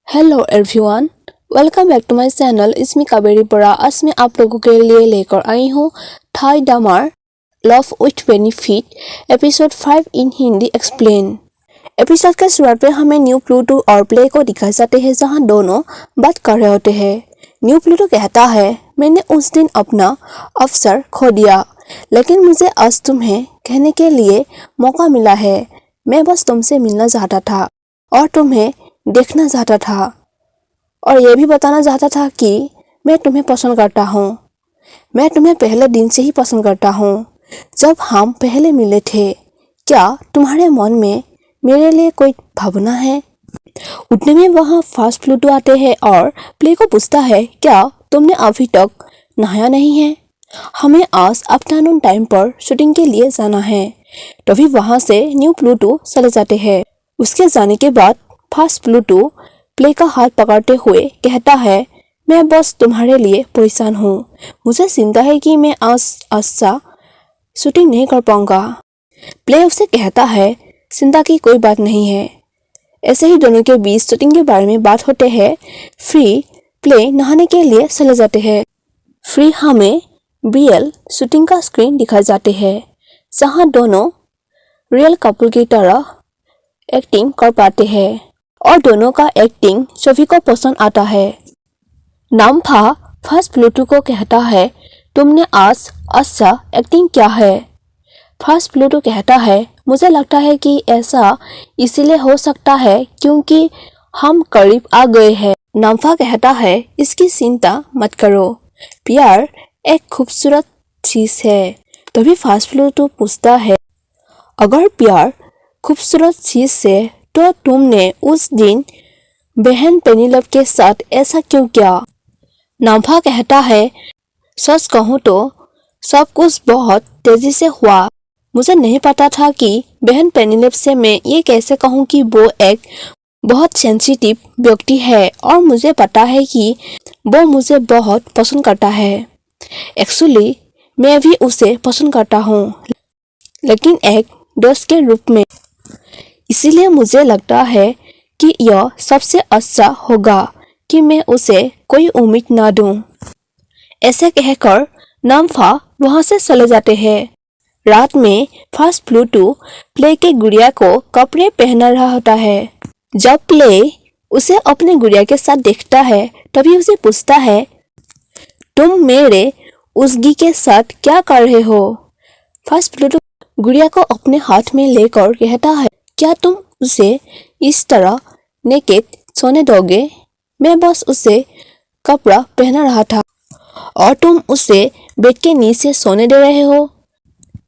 Hello everyone, welcome back to my channel. इसमें कावेरी बड़ा। आज मैं आप लोगों के लिए लेकर आई हूँ Thai drama love with benefit episode 5 in Hindi explain. Episode के शुरुआत में हमें न्यू प्लूटो और प्ले को दिखाए जाते हैं, जहाँ दोनों बात कर रहे होते हैं। न्यू प्लूटो कहता है, मैंने उस दिन अपना अवसर खो दिया, लेकिन मुझे आज तुम्हें कहने के लिए मौका मिला है। मैं बस तुमसे मिलना चाहता था और तुम्हें देखना चाहता था और यह भी बताना चाहता था कि मैं तुम्हें पसंद करता हूँ। मैं तुम्हें पहले दिन से ही पसंद करता हूँ। जब हम पहले मिले थे, क्या तुम्हारे मन में मेरे लिए कोई भावना है? उतने में वहाँ फास्ट प्लूटो आते हैं और प्ले को पूछता है, क्या तुमने अभी तक नहाया नहीं है? हमें आज आफ्टरनून टाइम पर शूटिंग के लिए जाना है। तभी वहाँ से न्यू प्लूटो चले जाते हैं। उसके जाने के बाद फास्ट प्लूटो प्ले का हाथ पकड़ते हुए कहता है, मैं बस तुम्हारे लिए परेशान हूँ। मुझे चिंता है कि मैं आज अच्छा शूटिंग नहीं कर पाऊंगा। प्ले उसे कहता है, चिंता की कोई बात नहीं है। ऐसे ही दोनों के बीच शूटिंग के बारे में बात होते हैं। फ्री प्ले नहाने के लिए चले जाते हैं। फ्री हमें रियल शूटिंग का स्क्रीन दिखाए जाते हैं, जहाँ दोनों रियल कपल की तरह एक्टिंग कर पाते हैं और दोनों का एक्टिंग सभी को पसंद आता है। नाम्फा फास्ट प्लूटो को कहता है, तुमने आज अच्छा एक्टिंग किया है। फास्ट प्लूटो कहता है, मुझे लगता है कि ऐसा इसलिए हो सकता है क्योंकि हम करीब आ गए हैं। नाम्फा कहता है, इसकी चिंता मत करो, प्यार एक खूबसूरत चीज है। तभी फास्ट प्लूटो पूछता है, अगर प्यार खूबसूरत चीज है तो तुमने उस दिन बहन पेनिलोप के साथ ऐसा क्यों किया? नाम्फा कहता है, सच कहूँ तो सब कुछ बहुत तेजी से हुआ। मुझे नहीं पता था कि बहन पेनिलोप से मैं ये कैसे कहूँ कि वो एक बहुत सेंसिटिव व्यक्ति है और मुझे पता है कि वो मुझे बहुत पसंद करता है। एक्चुअली मैं भी उसे पसंद करता हूँ, लेकिन एक दोस्त के रूप में। इसीलिए मुझे लगता है कि यह सबसे अच्छा होगा कि मैं उसे कोई उम्मीद ना दूं। ऐसे कहकर नाम्फा वहां से चले जाते हैं। रात में फास्ट प्लूटो प्ले के गुड़िया को कपड़े पहना रहा होता है। जब प्ले उसे अपने गुड़िया के साथ देखता है, तभी उसे पूछता है, तुम मेरे उसगी के साथ क्या कर रहे हो? फास्ट प्लूटो गुड़िया को अपने हाथ में लेकर कहता है, क्या तुम उसे इस तरह नेकेड सोने दोगे? मैं बस उसे कपड़ा पहना रहा था और तुम उसे बेड के नीचे सोने दे रहे हो।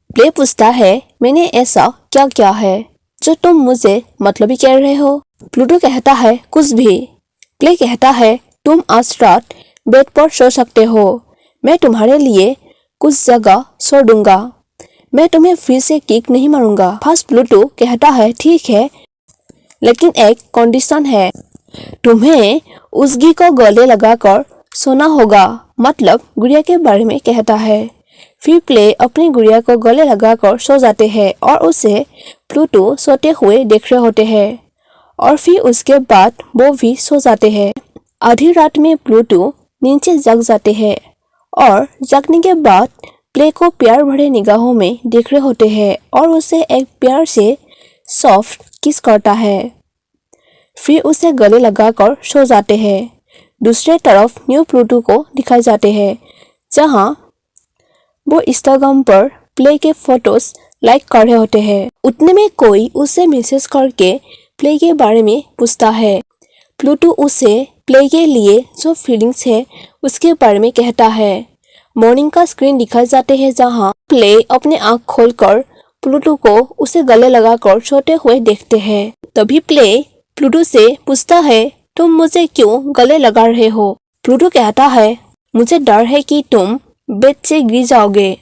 प्ले पूछता है, मैंने ऐसा क्या किया है जो तुम मुझे मतलबी कह रहे हो? प्लूटो कहता है, कुछ भी। प्ले कहता है, तुम आज रात बेड पर सो सकते हो। मैं तुम्हारे लिए कुछ जगह छोड़ दूंगा। मैं तुम्हें फिर से किक नहीं मारूंगा। फास्ट प्लूटो कहता है, ठीक है, लेकिन एक कंडीशन है। तुम्हें उसगी को गले लगाकर सोना होगा। मतलब गुड़िया के बारे में कहता है। फिर प्ले अपनी गुड़िया को गले लगाकर सो जाते हैं और उसे प्लूटो सोते हुए देख रहे होते हैं और फिर उसके बाद वो भी सो जाते हैं। आधी रात में प्लूटो नीचे जग जाते हैं और जगने के बाद प्ले को प्यार भरे निगाहों में देख रहे होते हैं और उसे एक प्यार से सॉफ्ट किस करता है। फिर उसे गले लगाकर सो जाते हैं। दूसरे तरफ न्यू प्लूटो को दिखाए जाते हैं, जहां वो इंस्टाग्राम पर प्ले के फोटोज लाइक कर रहे होते हैं। उतने में कोई उसे मैसेज करके प्ले के बारे में पूछता है। प्लूटो उसे प्ले के लिए जो फीलिंग्स है उसके बारे में कहता है। मॉर्निंग का स्क्रीन दिखाए जाते हैं, जहां प्ले अपने आंख खोलकर प्लूटो को उसे गले लगाकर सोते हुए देखते हैं। तभी प्ले प्लूटो से पूछता है, तुम मुझे क्यों गले लगा रहे हो? प्लूटो कहता है, मुझे डर है कि तुम बेड से गिर जाओगे।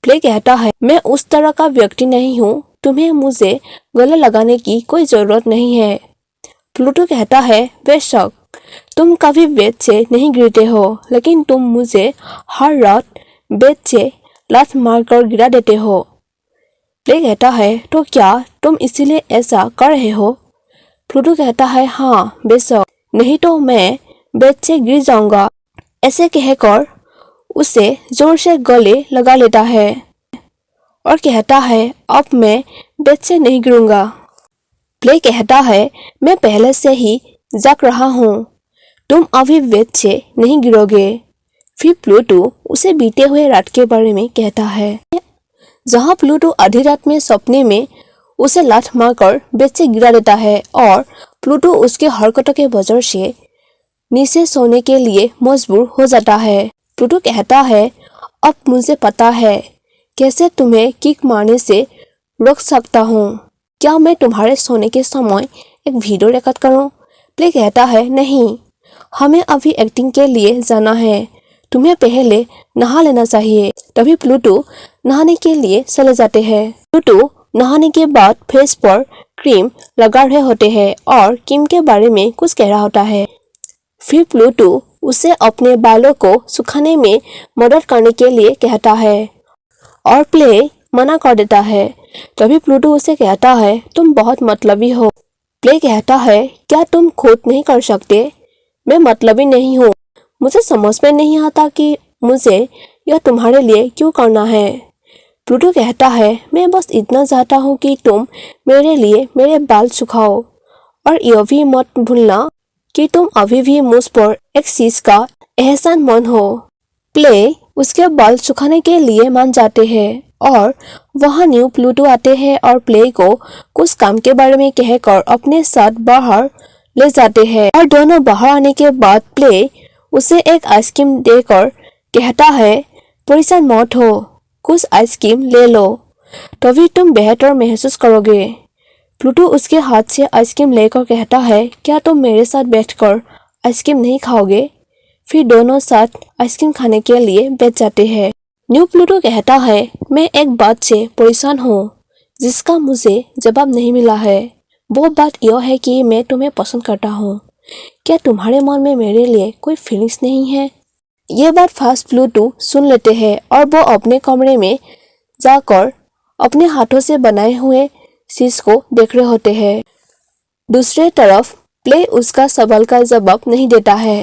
प्ले कहता है, मैं उस तरह का व्यक्ति नहीं हूँ, तुम्हें मुझे गले लगाने की कोई जरूरत नहीं है। प्लूटो कहता है, बेशक तुम कभी बेड से नहीं गिरते हो, लेकिन तुम मुझे हर रात बेड से लात मारकर गिरा देते हो। प्ले कहता है, तो क्या तुम इसीलिए ऐसा कर रहे हो? प्लूटो कहता है, हाँ बेशक। नहीं तो मैं बेड से गिर जाऊंगा। ऐसे कहकर उसे जोर से गले लगा लेता है और कहता है अब मैं बेड से नहीं गिरूंगा। प्ले कहता है मैं पहले से ही जाग रहा हूँ, तुम अभी बेड से नहीं गिरोगे। फिर प्लूटो उसे बीते हुए रात के बारे में कहता है, जहाँ प्लूटो आधी रात में सपने में उसे लात मारकर बेड से गिरा देता है और प्लूटो उसके हरकतों के वजह से नीचे सोने के लिए मजबूर हो जाता है। प्लूटो कहता है अब मुझे पता है कैसे तुम्हें किक मारने से रोक सकता हूँ। क्या मैं तुम्हारे सोने के समय एक वीडियो रिकॉर्ड करूँ? प्ले कहता है नहीं, हमें अभी एक्टिंग के लिए जाना है, तुम्हें पहले नहा लेना चाहिए। तभी प्लूटो नहाने के लिए चले जाते हैं। प्लूटो नहाने के बाद फेस पर क्रीम लगा रहे होते हैं और किम के बारे में कुछ कह रहा होता है। फिर प्लूटो उसे अपने बालों को सुखाने में मदद करने के लिए कहता है और प्ले मना कर देता है। तभी प्लूटो उसे कहता है तुम बहुत मतलबी हो। प्ले कहता है क्या तुम खुद नहीं कर सकते? मैं मतलबी नहीं हूँ, मुझे समझ में नहीं आता कि मुझे यह तुम्हारे लिए क्यों करना है। प्लूटो कहता है मैं बस इतना चाहता हूँ कि तुम मेरे लिए मेरे बाल सुखाओ और यह भी मत भूलना कि तुम अभी भी मुझ पर एक चीज का एहसानमंद हो। प्ले उसके बाल सुखाने के लिए मान जाते हैं और वहाँ न्यू प्लूटो आते हैं और प्ले को कुछ काम के बारे में कहकर अपने साथ बाहर ले जाते हैं। और दोनों बाहर आने के बाद प्ले उसे एक आइसक्रीम देकर कहता है परेशान मत हो, कुछ आइसक्रीम ले लो, तभी तुम बेहतर महसूस करोगे। प्लूटो उसके हाथ से आइसक्रीम लेकर कहता है क्या तुम मेरे साथ बैठकर आइसक्रीम नहीं खाओगे? फिर दोनों साथ आइसक्रीम खाने के लिए बैठ जाते हैं। न्यू प्लूटो कहता है मैं एक बात से परेशान हूँ जिसका मुझे जवाब नहीं मिला है। वो बात यह है कि मैं तुम्हें पसंद करता हूँ। क्या तुम्हारे मन में मेरे लिए कोई फीलिंग्स नहीं है? ये बात फास्ट प्लूटो सुन लेते हैं और वो अपने कमरे में जाकर अपने हाथों से बनाए हुए चीज को देख रहे होते हैं। दूसरे तरफ प्ले उसका सवाल का जवाब नहीं देता है।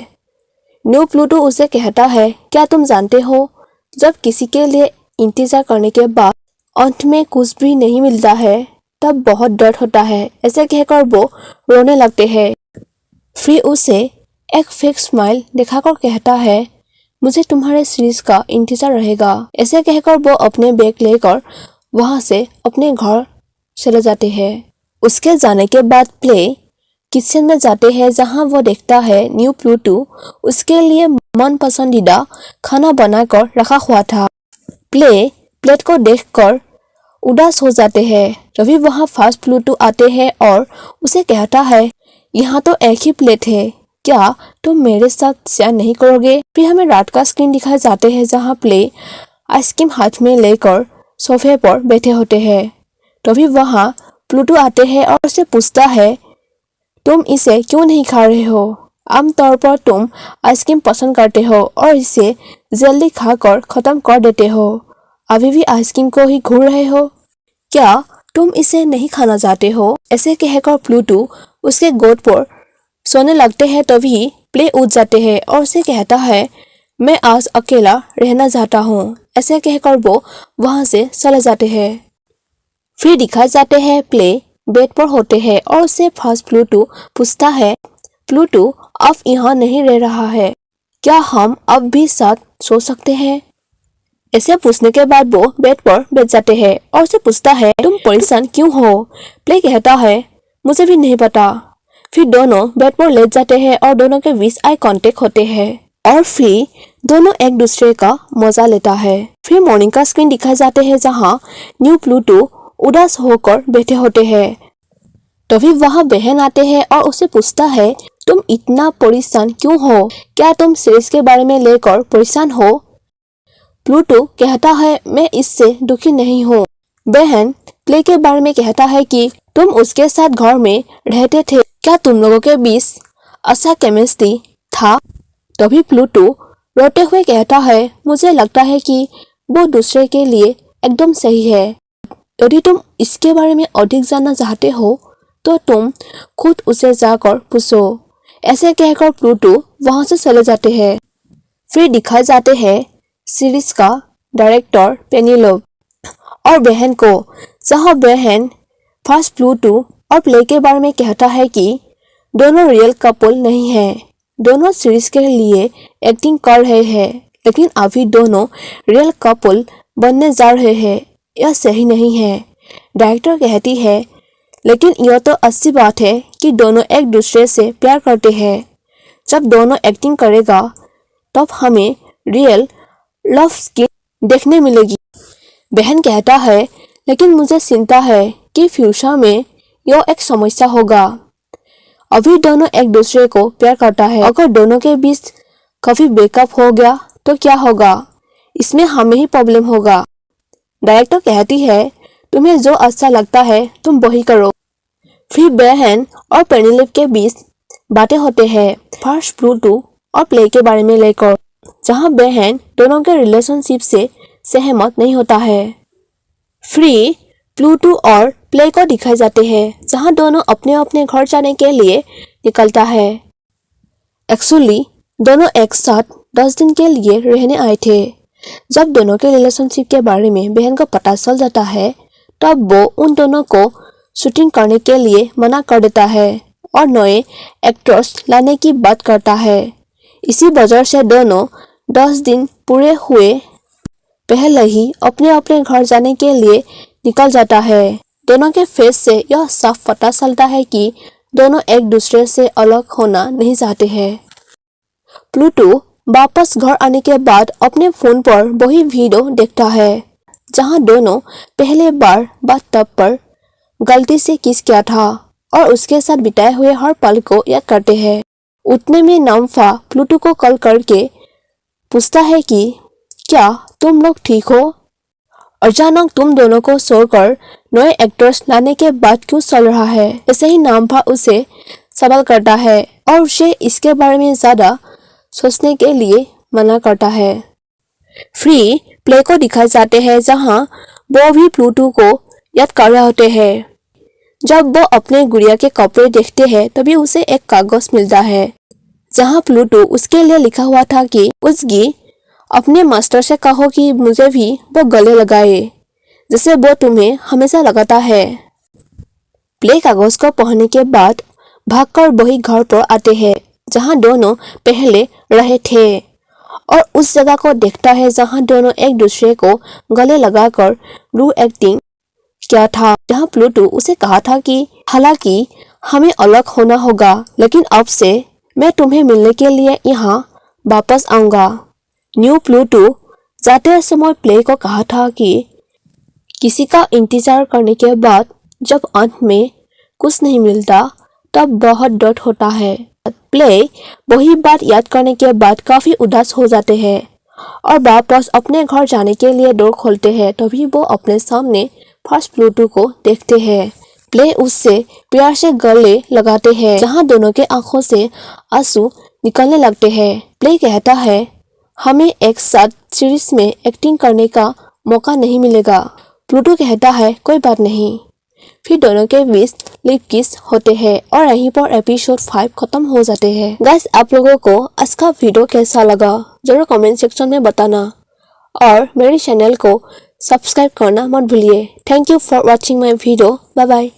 न्यू प्लूटो उसे कहता है क्या तुम जानते हो जब किसी के लिए इंतजार करने के बाद अंत में कुछ भी नहीं मिलता है तब बहुत दर्द होता है। ऐसे कहकर वो रोने लगते हैं। फिर उसे एक फेक स्माइल दिखाकर कहता है मुझे तुम्हारे सीरीज का इंतजार रहेगा। ऐसे कहकर वो अपने बैग लेकर वहां से अपने घर चले जाते हैं। उसके जाने के बाद प्ले किचन में जाते हैं जहां वो देखता है न्यू प्लूटो उसके लिए मन पसंदीदा खाना बनाकर रखा हुआ था। प्ले प्लेट को देखकर उदास हो जाते हैं। तभी वहां फास्ट प्लूटो आते हैं और उसे कहता है यहाँ तो एक ही प्लेट है, क्या तुम मेरे साथ शेयर नहीं करोगे? फिर हमें रात का स्क्रीन दिखाए जाते हैं जहाँ प्ले आइसक्रीम हाथ में लेकर सोफे पर बैठे होते हैं। तभी वहां प्लूटो आते हैं और उसे पूछता है तुम इसे क्यों नहीं खा रहे हो? आमतौर पर तुम आइसक्रीम पसंद करते हो और इसे जल्दी खाकर खत्म कर देते हो, अभी भी आइसक्रीम को ही घूर रहे हो, क्या तुम इसे नहीं खाना चाहते हो? ऐसे कहकर प्लूटो उसके गोद पर सोने लगते हैं। तभी प्ले उठ जाते हैं और उसे कहता है मैं आज अकेला रहना चाहता हूँ। ऐसे कहकर वो वहां से चले जाते हैं। फिर दिखाए जाते हैं प्ले बेड पर होते हैं और उससे फास्ट प्लूटो पूछता है प्लूटो अब यहाँ नहीं रह रहा है, क्या हम अब भी साथ सो सकते हैं? ऐसे पूछने के बाद वो बेड पर बैठ जाते हैं और उसे पूछता है तुम परेशान क्यों हो? प्ले कहता है मुझे भी नहीं पता। फिर दोनों बेड पर लेट जाते हैं और दोनों के बीच आई कांटेक्ट होते हैं और फिर दोनों एक दूसरे का मजा लेता है। फिर मॉर्निंग का स्क्रीन दिखाए जाते हैं जहाँ न्यू प्लूटो उदास होकर बैठे होते हैं। तभी वहाँ बहन आते हैं और उसे पूछता है तुम इतना परेशान क्यों हो? क्या तुम सीरीज के बारे में लेकर परेशान हो? प्लूटो कहता है मैं इससे दुखी नहीं हूँ। बहन प्ले के बारे में कहता है कि तुम उसके साथ घर में रहते थे, क्या तुम लोगों के बीच अच्छा केमिस्ट्री था? तभी प्लूटो रोते हुए कहता है मुझे लगता है कि वो दूसरे के लिए एकदम सही है। यदि तुम इसके बारे में अधिक जानना चाहते हो तो तुम खुद उसे जाकर पूछो। ऐसे कहकर प्लूटो वहां से चले जाते हैं। फिर दिखाए जाते हैं सीरीज का डायरेक्टर पेनिलोप और बहन को, जहां बहन फर्स्ट प्लूटो और प्ले के बारे में कहता है कि दोनों रियल कपल नहीं है, दोनों सीरीज के लिए एक्टिंग कर रहे हैं, लेकिन अभी दोनों रियल कपल बनने जा रहे हैं, यह सही नहीं है। डायरेक्टर कहती है लेकिन यह तो अच्छी बात है कि दोनों एक दूसरे से प्यार करते हैं। जब दोनों एक्टिंग करेगा तब हमें रियल लव स्किन देखने मिलेगी। बहन कहता है लेकिन मुझे चिंता है कि फ्यूचर में यह एक समस्या होगा। अभी दोनों एक दूसरे को प्यार करता है, अगर दोनों के बीच कभी ब्रेकअप हो गया तो क्या होगा, इसमें हमें ही प्रॉब्लम होगा। डायरेक्टर कहती है तुम्हें जो अच्छा लगता है तुम वही करो। फिर बहन और पेनिलोप के बीच बातें होते हैं फर्स्ट प्लूटो और प्ले के बारे में लेकर, जहां बहन दोनों के रिलेशनशिप से सहमत नहीं होता है। फिर प्लूटो और प्ले को दिखाए जाते हैं जहां दोनों अपने अपने घर जाने के लिए निकलता है। एक्चुअली दोनों एक साथ 10 दिन के लिए रहने आए थे। जब दोनों के रिलेशनशिप के बारे में बहन को पता चल जाता है तब वो उन दोनों को शूटिंग करने के लिए मना कर देता है और नए एक्टर्स लाने की बात करता है। इसी वजह से दोनों 10 दिन पूरे हुए पहले ही अपने अपने घर जाने के लिए निकल जाता है। दोनों के फेस से यह साफ पता चलता है कि दोनों एक दूसरे से अलग होना नहीं चाहते हैं। प्लूटो वापस घर आने के बाद अपने फोन पर वही वीडियो देखता है जहां दोनों पहले बार बाथटब पर गलती से किस किया था और उसके साथ बिताए हुए हर पल को याद करते हैं। उतने में नाम्फा प्लूटो को कॉल करके पूछता है कि क्या तुम लोग ठीक हो? अचानक तुम दोनों को छोड़कर नए एक्टर्स लाने के बाद क्यों चल रहा है? ऐसे ही नाम्फा उसे सवाल करता है और उसे इसके बारे में ज्यादा सोचने के लिए मना करता है। फिर प्ले को दिखाए जाते हैं जहां वो भी प्लूटो को याद कर रहे होते हैं। जब वो अपने गुड़िया के कपड़े देखते हैं तभी उसे एक कागज मिलता है जहां प्लूटो उसके लिए लिखा हुआ था कि उसकी अपने मास्टर से कहो कि मुझे भी वो गले लगाए जैसे वो तुम्हें हमेशा लगाता है। प्ले कागज को पढ़ने के बाद भागकर वही घर पर आते हैं जहां दोनों पहले रहे थे और उस जगह को देखता है जहां दोनों एक दूसरे को गले लगाकर रू एक्टिंग किया था, जहां प्लूटो उसे कहा था कि हालांकि हमें अलग होना होगा लेकिन अब से मैं तुम्हें मिलने के लिए यहाँ वापस आऊंगा। न्यू प्लूटो जाते समय प्ले को कहा था कि किसी का इंतजार करने के बाद जब अंत में कुछ नहीं मिलता तब बहुत डर होता है। प्ले वही बात याद करने के बाद काफी उदास हो जाते हैं और वापस अपने घर जाने के लिए डोर खोलते हैं। तभी वो अपने सामने फर्स्ट प्लूटो को देखते हैं। प्ले उससे प्यार से गले लगाते हैं जहां दोनों के आंखों से आंसू निकलने लगते हैं। प्ले कहता है हमें एक साथ सीरीज में एक्टिंग करने का मौका नहीं मिलेगा। प्लूटो कहता है कोई बात नहीं। फिर दोनों के बीच लिप किस होते हैं और यहीं पर एपिसोड 5 खत्म हो जाते हैं। गाइस, आप लोगों को आज का वीडियो कैसा लगा जरूर कमेंट सेक्शन में बताना और मेरे चैनल को सब्सक्राइब करना मत भूलिए। Thank you for watching my video. Bye bye.